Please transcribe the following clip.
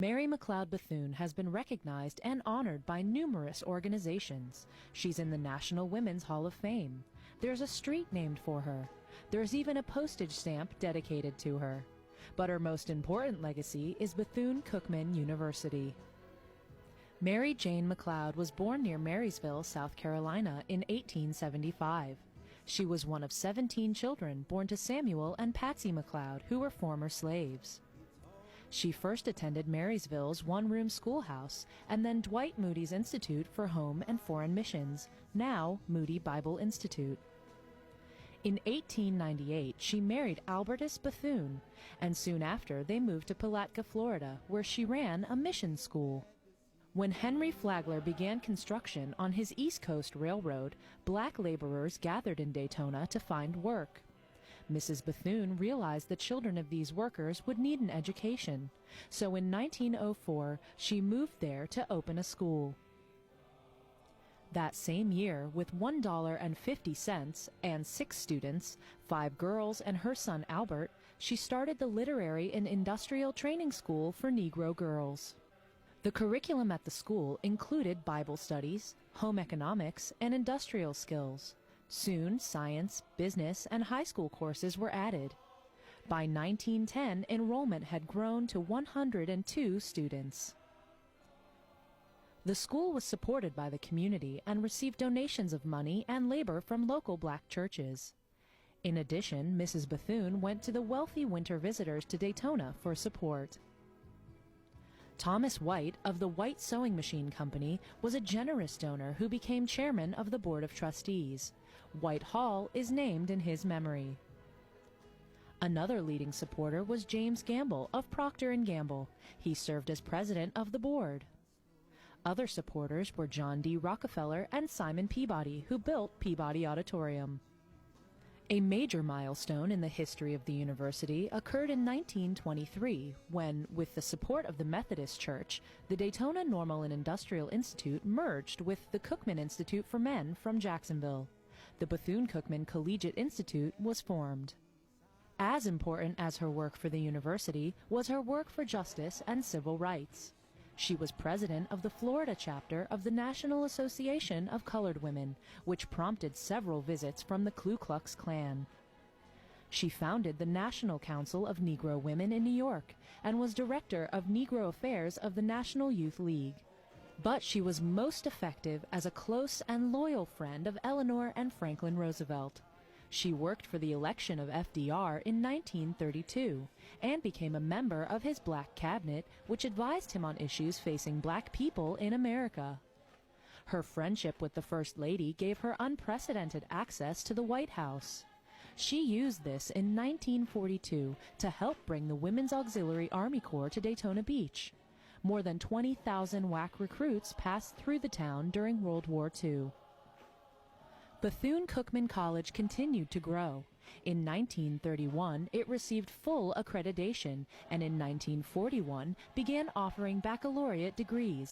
Mary McLeod Bethune has been recognized and honored by numerous organizations. She's in the National Women's Hall of Fame. There's a street named for her. There's even a postage stamp dedicated to her. But her most important legacy is Bethune-Cookman University. Mary Jane McLeod was born near Marysville, South Carolina in 1875. She was one of 17 children born to Samuel and Patsy McLeod, who were former slaves. She first attended Marysville's one-room schoolhouse and then Dwight Moody's Institute for Home and Foreign Missions, now Moody Bible Institute. In 1898, she married Albertus Bethune, and soon after they moved to Palatka, Florida, where she ran a mission school. When Henry Flagler began construction on his East Coast Railroad, black laborers gathered in Daytona to find work. Mrs. Bethune realized the children of these workers would need an education, so in 1904 she moved there to open a school. That same year, with $1.50 and 6 students, 5 girls and her son Albert, she started the Literary and Industrial Training School for Negro girls. The curriculum at the school included Bible studies, home economics, and industrial skills. Soon, science, business, and high school courses were added. By 1910, enrollment had grown to 102 students. The school was supported by the community and received donations of money and labor from local black churches. In addition, Mrs. Bethune went to the wealthy winter visitors to Daytona for support. Thomas White of the White Sewing Machine Company was a generous donor who became chairman of the Board of Trustees. White Hall is named in his memory. Another leading supporter was James Gamble of Procter & Gamble. He served as president of the board. Other supporters were John D. Rockefeller and Simon Peabody, who built Peabody Auditorium. A major milestone in the history of the university occurred in 1923 when, with the support of the Methodist Church, the Daytona Normal and Industrial Institute merged with the Cookman Institute for Men from Jacksonville. The Bethune-Cookman Collegiate Institute was formed. As important as her work for the university was her work for justice and civil rights. She was president of the Florida chapter of the National Association of Colored Women, which prompted several visits from the Ku Klux Klan. She founded the National Council of Negro Women in New York and was director of Negro Affairs of the National Youth League. But she was most effective as a close and loyal friend of Eleanor and Franklin Roosevelt. She worked for the election of FDR in 1932 and became a member of his black cabinet, which advised him on issues facing black people in America. Her friendship with the First Lady gave her unprecedented access to the White House. She used this in 1942 to help bring the Women's Auxiliary Army Corps to Daytona Beach. More than 20,000 WAC recruits passed through the town during World War II. Bethune-Cookman College continued to grow. In 1931, it received full accreditation, and in 1941 began offering baccalaureate degrees.